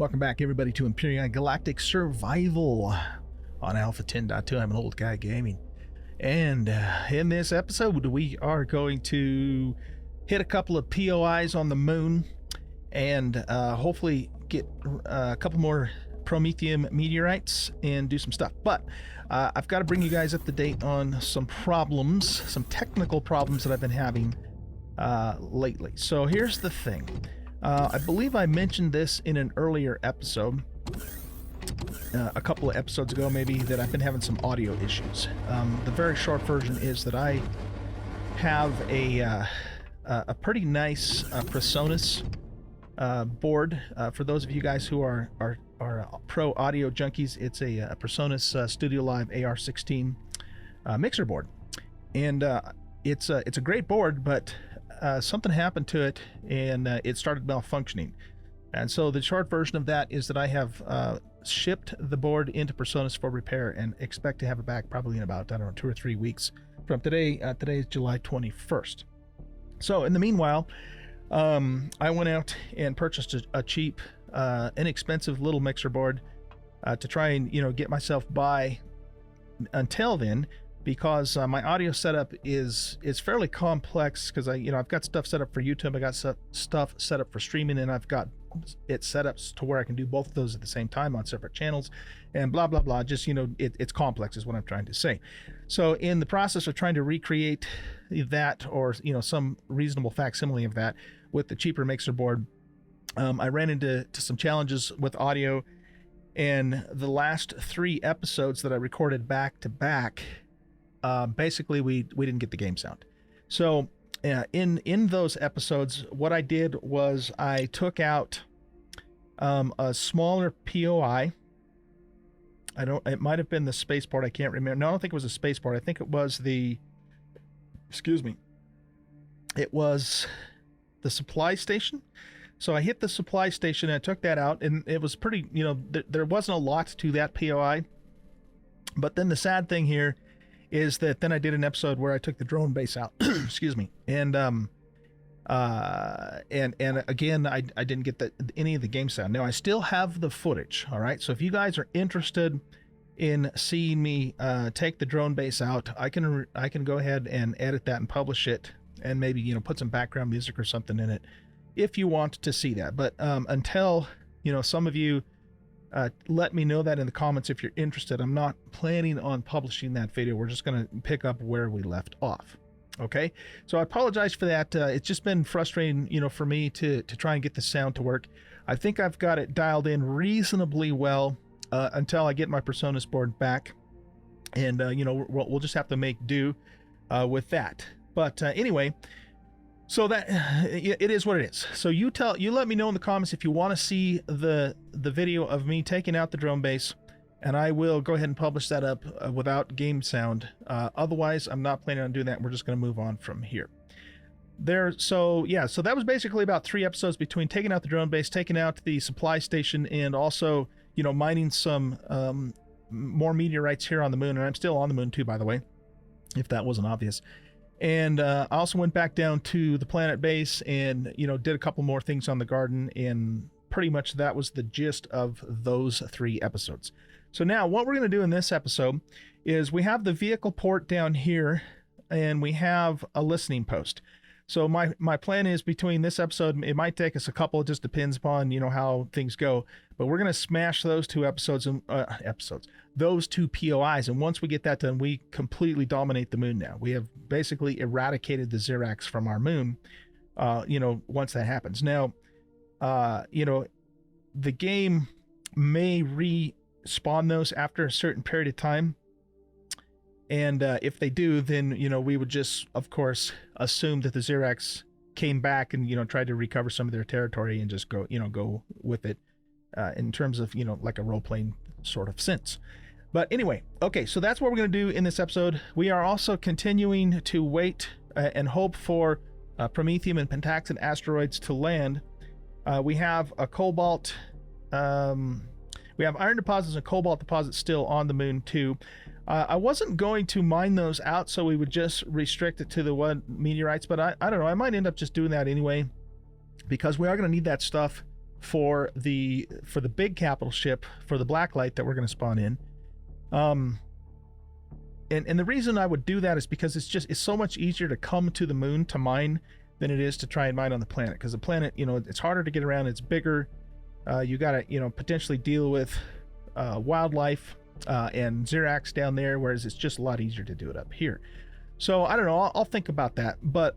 Welcome back, everybody, to Empyrion Galactic Survival on Alpha 10.2. I'm an old guy gaming. And in this episode, we are going to hit a couple of POIs on the moon and hopefully get a couple more Promethium meteorites and do some stuff. But I've got to bring you guys up to date on some problems, some technical problems that I've been having lately. So here's the thing. I believe I mentioned this in an earlier episode, a couple of episodes ago maybe, that I've been having some audio issues. The very short version is that I have a pretty nice PreSonus board. For those of you guys who are pro audio junkies, it's a PreSonus Studio Live AR16 mixer board, and it's a great board, but something happened to it and it started malfunctioning. And so the short version of that is that I have shipped the board into PreSonus for repair and expect to have it back probably in about, I don't know, 2 or 3 weeks from today. Today is July 21st. So in the meanwhile, I went out and purchased a cheap, inexpensive little mixer board to try and, get myself by until then, because my audio setup is fairly complex, because I've got stuff set up for YouTube, I got stuff set up for streaming, and I've got it set up to where I can do both of those at the same time on separate channels, and blah blah blah. Just it's complex is what I'm trying to say. So in the process of trying to recreate that, or some reasonable facsimile of that with the cheaper mixer board, I ran into some challenges with audio, and the last 3 episodes that I recorded back to back, basically we didn't get the game sound. So in those episodes, what I did was I took out a smaller POI. It might have been the spaceport, I can't remember. No, I don't think it was a spaceport. I think it was it was the supply station. So I hit the supply station and I took that out, and it was pretty, there wasn't a lot to that POI. But then the sad thing here is that then I did an episode where I took the drone base out, excuse me, and again I didn't get any of the game sound. Now I still have the footage, all right. So if you guys are interested in seeing me take the drone base out, I can go ahead and edit that and publish it, and maybe put some background music or something in it if you want to see that. But until some of you let me know that in the comments if you're interested. I'm not planning on publishing that video. We're just going to pick up where we left off. Okay, so I apologize for that. It's just been frustrating, for me to try and get the sound to work. I think I've got it dialed in reasonably well until I get my PreSonus board back, and we'll just have to make do with that. But anyway, so that it is what it is. So you let me know in the comments if you want to see the video of me taking out the drone base, and I will go ahead and publish that up without game sound. Otherwise, I'm not planning on doing that. We're just going to move on from here. So that was basically about 3 episodes between taking out the drone base, taking out the supply station, and also mining some more meteorites here on the moon. And I'm still on the moon too, by the way, if that wasn't obvious. And I also went back down to the planet base and, did a couple more things on the garden, and pretty much that was the gist of those 3 episodes. So now what we're going to do in this episode is we have the vehicle port down here, and we have a listening post. So my plan is, between this episode, it might take us a couple, it just depends upon, how things go, but we're going to smash those 2 those 2 POIs. And once we get that done, we completely dominate the moon now. We have basically eradicated the Xerax from our moon, once that happens. Now, the game may respawn those after a certain period of time. And if they do, then, we would just, of course, assume that the Xerax came back and, tried to recover some of their territory and just go with it in terms of, like a role-playing sort of sense. But anyway, okay, so that's what we're going to do in this episode. We are also continuing to wait and hope for Promethium and Pentaxin asteroids to land. We have a cobalt, we have iron deposits and cobalt deposits still on the moon too. I wasn't going to mine those out, so we would just restrict it to the 1 meteorites, but I don't know, I might end up just doing that anyway, because we are going to need that stuff for the big capital ship for the Blacklight that we're going to spawn in. And the reason I would do that is because it's so much easier to come to the moon to mine than it is to try and mine on the planet, because the planet, you know, it's harder to get around, it's bigger, you got to, you know, potentially deal with wildlife and Xerax down there, whereas it's just a lot easier to do it up here. So I don't know, I'll think about that. But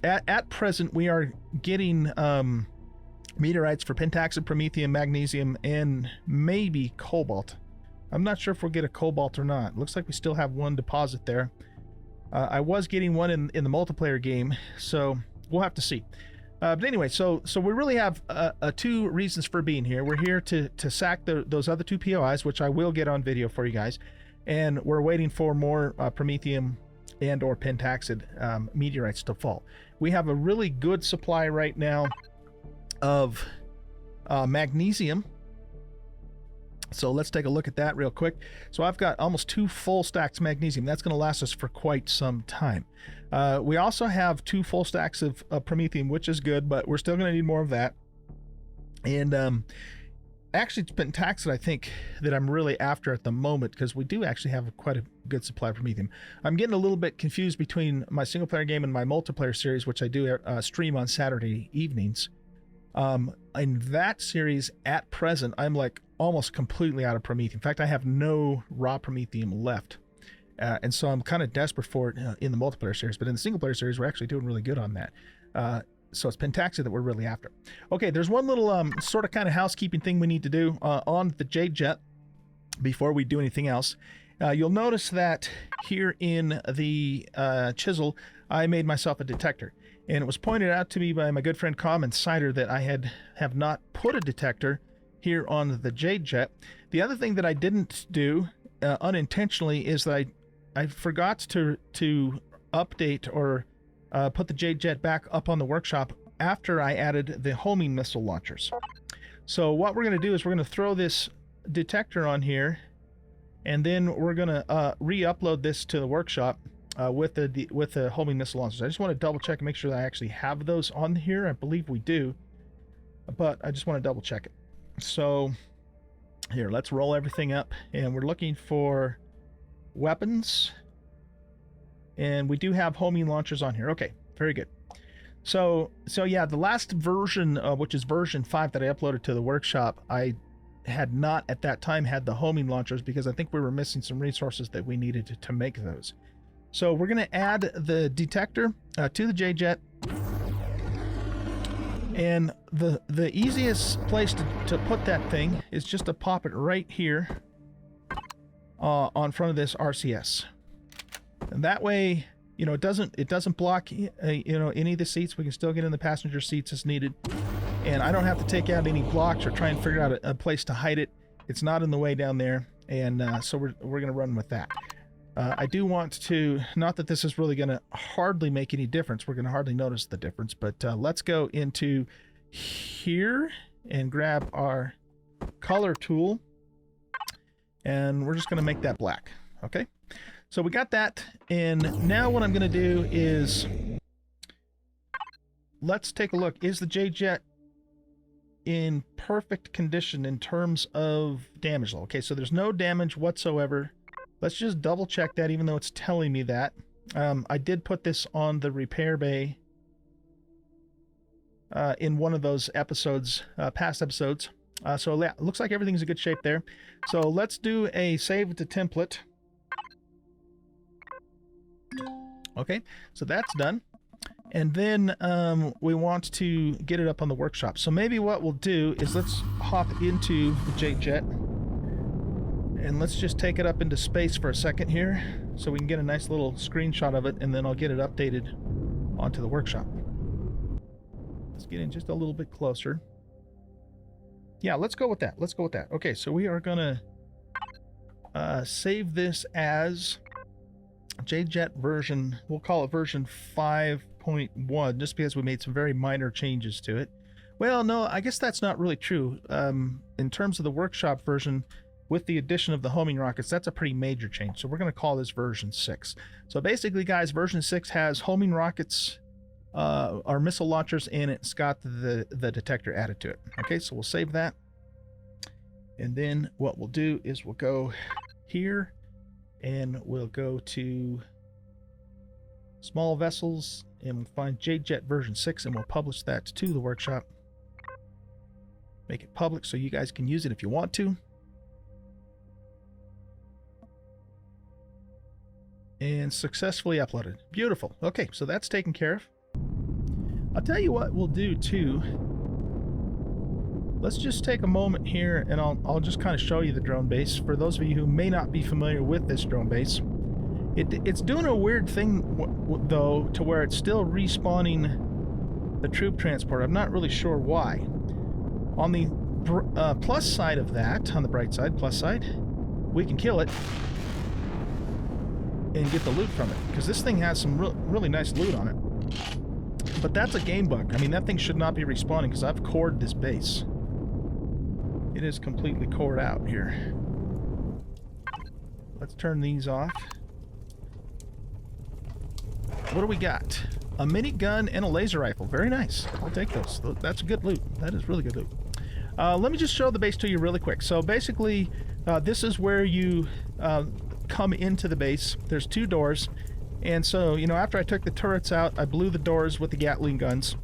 at present we are getting meteorites for pentaxid, promethium, magnesium, and maybe cobalt. I'm not sure if we'll get a cobalt or not. Looks like we still have one deposit there. I was getting one in the multiplayer game, so we'll have to see. But anyway, so we really have two reasons for being here. We're here to sack those other two POIs, which I will get on video for you guys, and we're waiting for more promethium and or pentaxid meteorites to fall. We have a really good supply right now of magnesium. So let's take a look at that real quick. So I've got almost 2 full stacks of magnesium. That's going to last us for quite some time. We also have 2 full stacks of promethium, which is good, but we're still going to need more of that. And actually, it's pentaxid, I think, that I'm really after at the moment, because we do actually have quite a good supply of promethium. I'm getting a little bit confused between my single player game and my multiplayer series, which I do stream on Saturday evenings. In that series, at present, I'm like almost completely out of promethium. In fact, I have no raw promethium left. And so I'm kind of desperate for it in the multiplayer series. But in the single player series, we're actually doing really good on that. So it's pentaxid that we're really after. Okay, there's one little sort of kind of housekeeping thing we need to do on the Jade Jet before we do anything else. You'll notice that here in the chisel, I made myself a detector. And it was pointed out to me by my good friend Com Insider that I have not put a detector here on the Jade Jet. The other thing that I didn't do unintentionally is that I forgot to update or put the Jade Jet back up on the workshop after I added the homing missile launchers. So what we're going to do is we're going to throw this detector on here, and then we're going to re-upload this to the workshop with the homing missile launchers. I just want to double check and make sure that I actually have those on here. I believe we do, but I just want to double check it. So here, let's roll everything up, and we're looking for weapons, and we do have homing launchers on here. Okay, very good. So yeah, the last version, which is version 5 that I uploaded to the workshop, I had not at that time had the homing launchers because I think we were missing some resources that we needed to make those. So we're going to add the detector to the Jade Jet. And the easiest place to put that thing is just to pop it right here on front of this RCS. And that way, you know, it doesn't block you know, any of the seats. We can still get in the passenger seats as needed. And I don't have to take out any blocks or try and figure out a place to hide it. It's not in the way down there. And so we're going to run with that. I do want to, not that this is really going to hardly make any difference. We're going to hardly notice the difference, but let's go into here and grab our color tool, and we're just going to make that black. Okay, so we got that, and now what I'm going to do is let's take a look. Is the Jade Jet in perfect condition in terms of damage level? Okay, so there's no damage whatsoever. Let's just double check that, even though it's telling me that. I did put this on the repair bay in one of those episodes, past episodes. So it looks like everything's in good shape there. So let's do a save to template. Okay, so that's done. And then we want to get it up on the workshop. So maybe what we'll do is let's hop into the Jade Jet. And let's just take it up into space for a second here so we can get a nice little screenshot of it, and then I'll get it updated onto the workshop. Let's get in just a little bit closer. Yeah, let's go with that. Let's go with that. Okay, so we are going to save this as Jade Jet version. We'll call it version 5.1 just because we made some very minor changes to it. Well, no, I guess that's not really true. In terms of the workshop version, with the addition of the homing rockets, that's a pretty major change. So we're going to call this version 6. So basically, guys, version 6 has homing rockets our missile launchers, and it's got the detector added to it. Okay, so we'll save that. And then what we'll do is we'll go here and we'll go to small vessels and we'll find JJet version 6 and we'll publish that to the workshop. Make it public so you guys can use it if you want to. And successfully uploaded. Beautiful. Okay, so that's taken care of. I'll tell you what we'll do too. Let's just take a moment here and I'll just kind of show you the drone base. For those of you who may not be familiar with this drone base, it's doing a weird thing though, to where it's still respawning the troop transport. I'm not really sure why. On the plus side of that, on the bright side, plus side, we can kill it and get the loot from it, because this thing has some really nice loot on it. But that's a game bug. I mean, that thing should not be respawning because I've cored this base. It is completely cored out here. Let's turn these off. What do we got? A minigun and a laser rifle. Very nice. I'll take those. That's good loot. That is really good loot. Let me just show the base to you really quick. So basically, this is where you come into the base. There's 2 doors. And so, you know, after I took the turrets out, I blew the doors with the Gatling guns.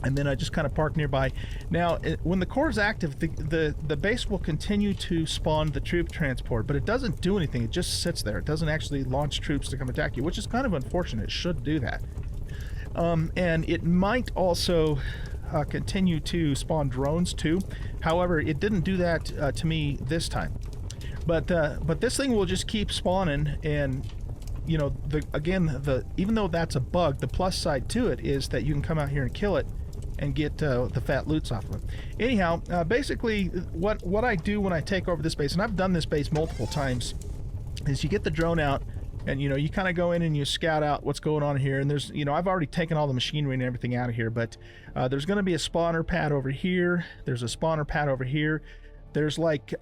And then I just kind of parked nearby. Now, when the core is active, the base will continue to spawn the troop transport, but it doesn't do anything. It just sits there. It doesn't actually launch troops to come attack you, which is kind of unfortunate. It should do that. And it might also continue to spawn drones too. However, it didn't do that to me this time. But this thing will just keep spawning, and you know, even though that's a bug, the plus side to it is that you can come out here and kill it and get the fat loots off of it. Anyhow, basically what I do when I take over this base, and I've done this base multiple times, is you get the drone out and, you know, you kind of go in and you scout out what's going on here. And there's, you know, I've already taken all the machinery and everything out of here, but there's going to be a spawner pad over here. There's a spawner pad over here. There's like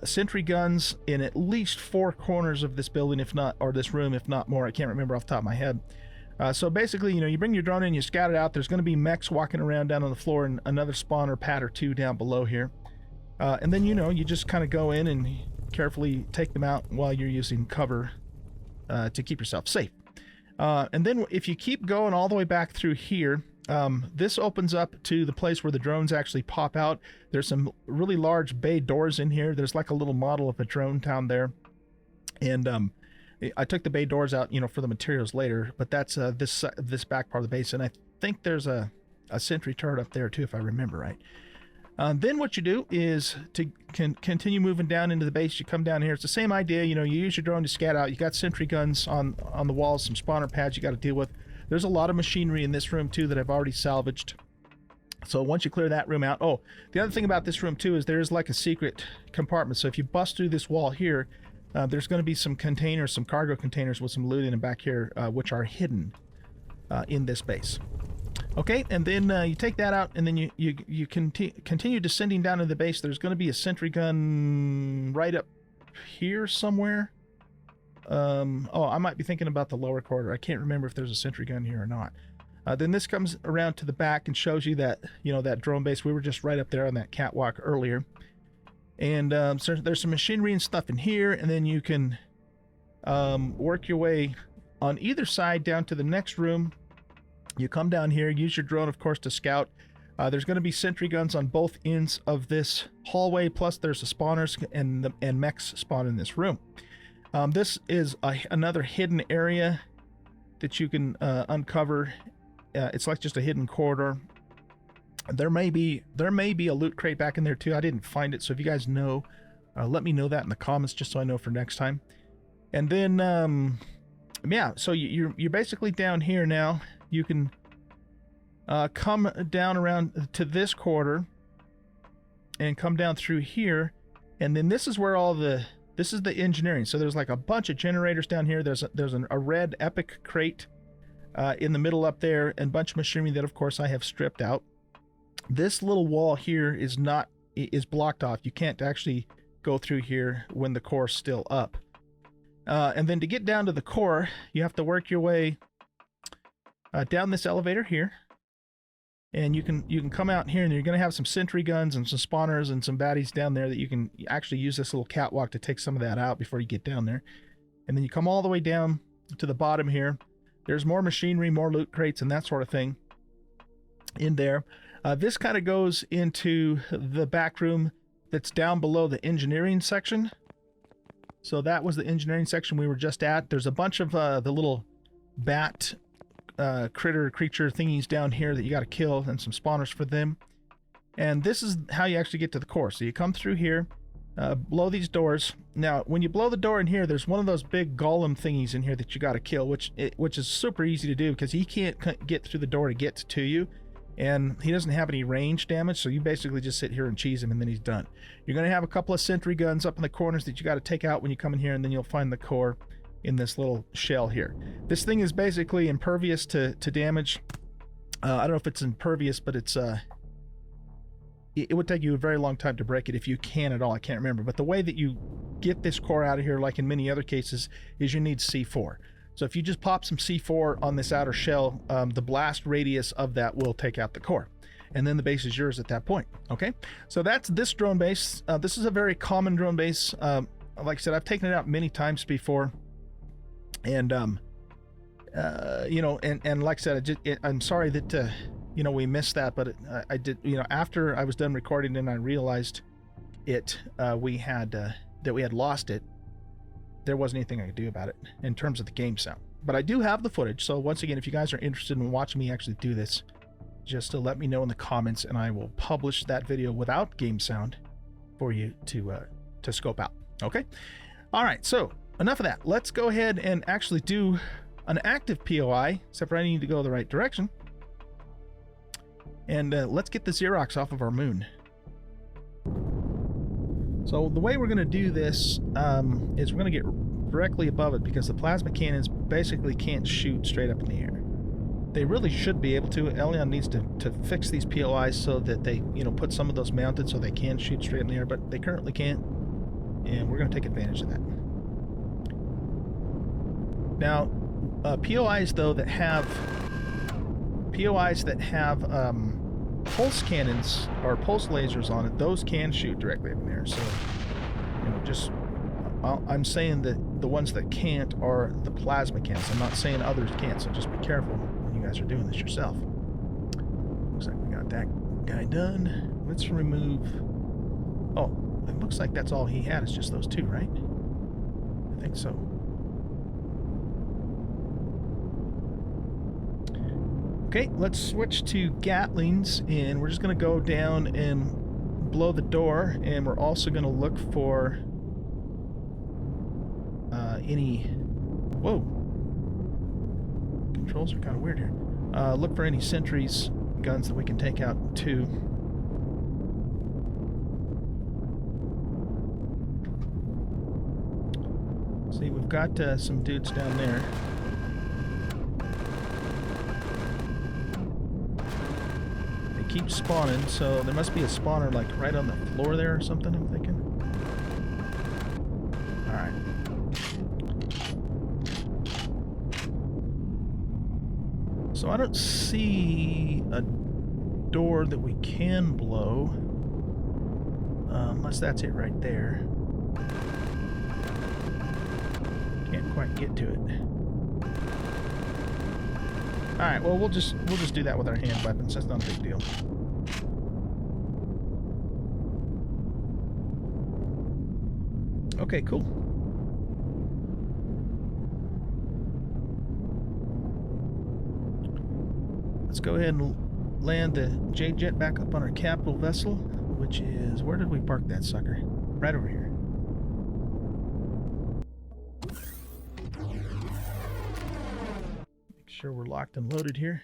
sentry guns in at least 4 corners of this building, if not, or this room, if not more. I can't remember off the top of my head. So basically, you know, you bring your drone in, you scout it out. There's going to be mechs walking around down on the floor and another spawner pad or 2 down below here. And then, you know, you just kind of go in and carefully take them out while you're using cover to keep yourself safe. And then if you keep going all the way back through here, this opens up to the place where the drones actually pop out. There's some really large bay doors in here. There's like a little model of a drone down there. And I took the bay doors out, you know, for the materials later, but that's this back part of the base. And I think there's a sentry turret up there too, if I remember right. Then what you do is to continue moving down into the base. You come down here. It's the same idea. You know, you use your drone to scout out. You got sentry guns on the walls, some spawner pads you got to deal with. There's a lot of machinery in this room too that I've already salvaged. So once you clear that room out, oh, the other thing about this room too is there's like a secret compartment. So if you bust through this wall here, there's going to be some containers, some cargo containers with some loot in them back here, which are hidden in this base. Okay, and then you take that out, and then you continue descending down to the base. There's going to be a sentry gun right up here somewhere. Oh, I might be thinking about the lower quarter. I can't remember if there's a sentry gun here or not. Then this comes around to the back and shows you that, you know, that drone base. We were just right up there on that catwalk earlier. And so there's some machinery and stuff in here, and then you can work your way on either side down to the next room. You come down here, use your drone, of course, to scout. There's going to be sentry guns on both ends of this hallway, plus there's the spawners and mechs spawn in this room. This is another hidden area that you can uncover. It's like just a hidden corridor. There may be a loot crate back in there too. I didn't find it, so if you guys know, let me know that in the comments just so I know for next time. And then, yeah, so you're basically down here now. You can come down around to this corridor and come down through here, and then this is where this is the engineering. So there's like a bunch of generators down here. There's a red epic crate in the middle up there, and a bunch of machinery that, of course, I have stripped out. This little wall here is blocked off. You can't actually go through here when the core's still up. And then to get down to the core, you have to work your way down this elevator here. And you can come out here, and you're going to have some sentry guns and some spawners and some baddies down there that you can actually use this little catwalk to take some of that out before you get down there. And then you come all the way down to the bottom here. There's more machinery, more loot crates, and that sort of thing in there. This kind of goes into the back room that's down below the engineering section. So that was the engineering section we were just at. There's a bunch of the little bat creature thingies down here that you got to kill, and some spawners for them. And this is how you actually get to the core. So you come through here, blow these doors. Now when you blow the door in here, there's one of those big golem thingies in here that you got to kill, which is super easy to do because he can't get through the door to get to you, and he doesn't have any range damage, so you basically just sit here and cheese him, and then he's done. You're going to have a couple of sentry guns up in the corners that you got to take out when you come in here, and then you'll find the core in this little shell here. This thing is basically impervious to damage. I don't know if it's impervious, but it's it would take you a very long time to break it if you can at all. I can't remember, but the way that you get this core out of here, like in many other cases, is you need C4. So if you just pop some C4 on this outer shell, the blast radius of that will take out the core, and then the base is yours at that point. Okay, so that's this drone base. This is a very common drone base. Like I said, I've taken it out many times before. And you know, and like I said, I'm sorry that you know, we missed that, but I did, you know, after I was done recording and I realized we had lost it. There wasn't anything I could do about it in terms of the game sound, but I do have the footage. So once again, if you guys are interested in watching me actually do this, just to let me know in the comments, and I will publish that video without game sound for you to scope out. Okay, all right, so enough of that. Let's go ahead and actually do an active POI, except for I need to go the right direction. And let's get the Xerox off of our moon. So the way we're going to do this is we're going to get directly above it, because the plasma cannons basically can't shoot straight up in the air. They really should be able to. Elion needs to fix these POIs so that they, you know, put some of those mounted so they can shoot straight in the air, but they currently can't. And we're going to take advantage of that. Now, POIs though that have pulse cannons or pulse lasers on it, those can shoot directly up in the air. So, you know, just I'm saying that the ones that can't are the plasma cannons. I'm not saying others can't. So just be careful when you guys are doing this yourself. Looks like we got that guy done. Let's remove. Oh, it looks like that's all he had. Is just those two, right? I think so. Okay, let's switch to Gatlings, and we're just going to go down and blow the door, and we're also going to look for any... Whoa. Controls are kind of weird here. Look for any sentries guns that we can take out, too. See, we've got some dudes down there. Keep spawning, so there must be a spawner like right on the floor there or something, I'm thinking. Alright. So I don't see a door that we can blow, unless that's it right there. Can't quite get to it. Alright, well we'll just do that with our hand weapons. That's not a big deal. Okay, cool. Let's go ahead and land the J-Jet back up on our capital vessel, which is... Where did we park that sucker? Right over here. Sure we're locked and loaded here.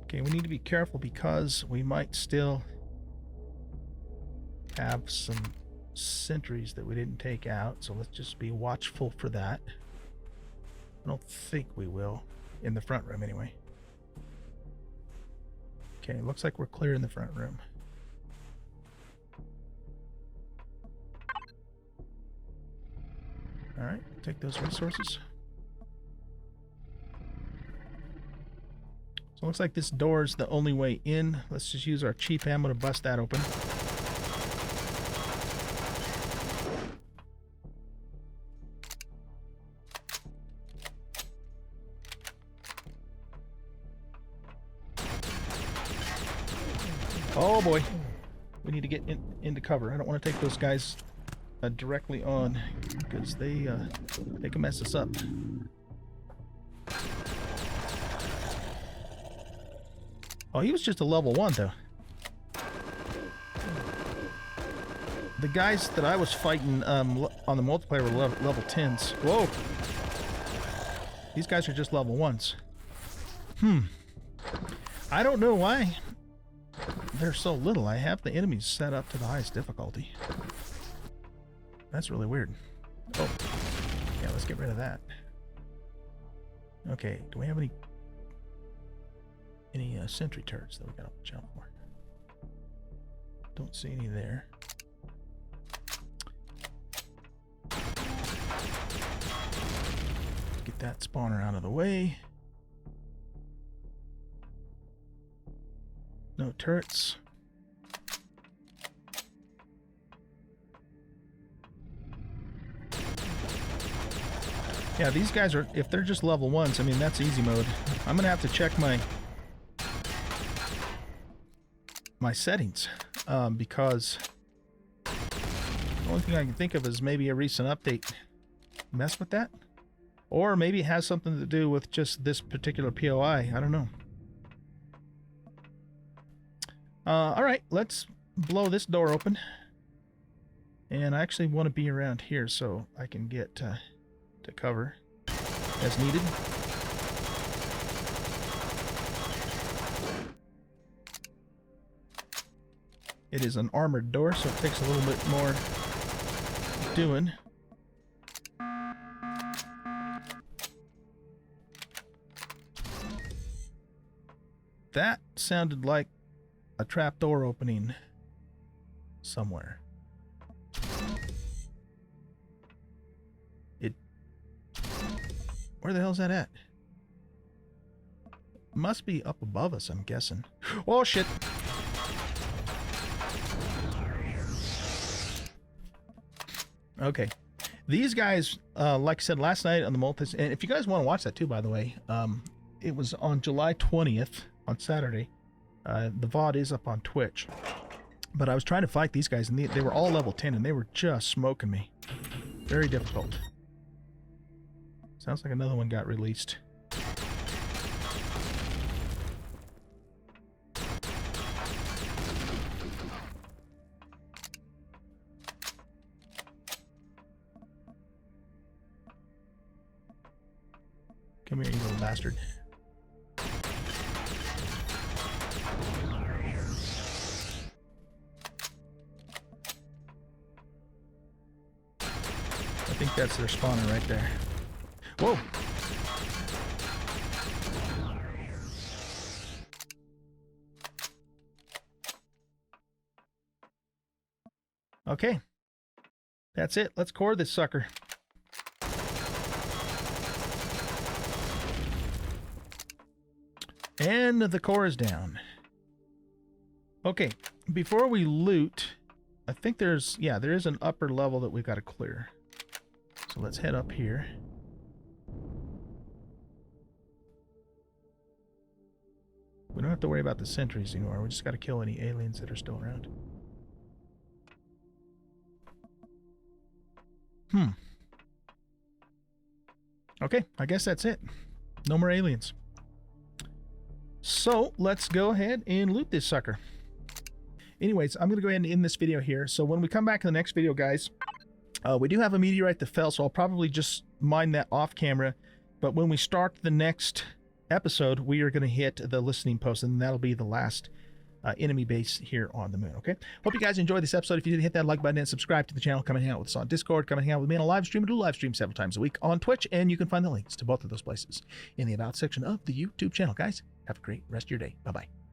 Okay, we need to be careful because we might still have some sentries that we didn't take out, so let's just be watchful for that. I don't think we will, in the front room anyway. Okay, looks like we're clear in the front room. Alright, take those resources. So it looks like this door is the only way in. Let's just use our cheap ammo to bust that open. Oh boy. We need to get into cover. I don't want to take those guys directly on because they can mess us up. Oh, he was just a level 1 though. The guys that I was fighting on the multiplayer were level 10s. Whoa! These guys are just level 1s. I don't know why they're so little. I have the enemies set up to the highest difficulty. That's really weird. Oh. Yeah, let's get rid of that. Okay, do we have any sentry turrets that we gotta watch out for? Don't see any there. Get that spawner out of the way. No turrets. Yeah, these guys are, if they're just level 1s, I mean, that's easy mode. I'm gonna have to check my settings, because the only thing I can think of is maybe a recent update mess with that, or maybe it has something to do with just this particular POI. I don't know. All right, let's blow this door open, and I actually want to be around here so I can get to cover as needed. It is an armored door, so it takes a little bit more doing. That sounded like a trapdoor opening somewhere. Where the hell's that at? Must be up above us, I'm guessing. Oh shit! Okay. These guys, like I said last night on the multis, and if you guys want to watch that too, by the way, it was on July 20th, on Saturday. The VOD is up on Twitch. But I was trying to fight these guys, and they were all level 10, and they were just smoking me. Very difficult. Sounds like another one got released. Come here, you little bastard. I think that's their spawner right there. Whoa! Okay. That's it. Let's core this sucker. And the core is down. Okay. Before we loot, I think there is an upper level that we've got to clear. So let's head up here. We don't have to worry about the sentries anymore. We just got to kill any aliens that are still around. Okay, I guess that's it. No more aliens. So, let's go ahead and loot this sucker. Anyways, I'm going to go ahead and end this video here. So when we come back in the next video, guys, we do have a meteorite that fell, so I'll probably just mine that off camera. But when we start the next episode, we are going to hit the listening post, and that'll be the last enemy base here on the moon. Okay, hope you guys enjoyed this episode. If you did, hit that like button and subscribe to the channel. Come and hang out with us on Discord. Come and hang out with me on a live stream. I do live stream several times a week on Twitch, and you can find the links to both of those places in the about section of the YouTube channel. Guys, have a great rest of your day. Bye bye.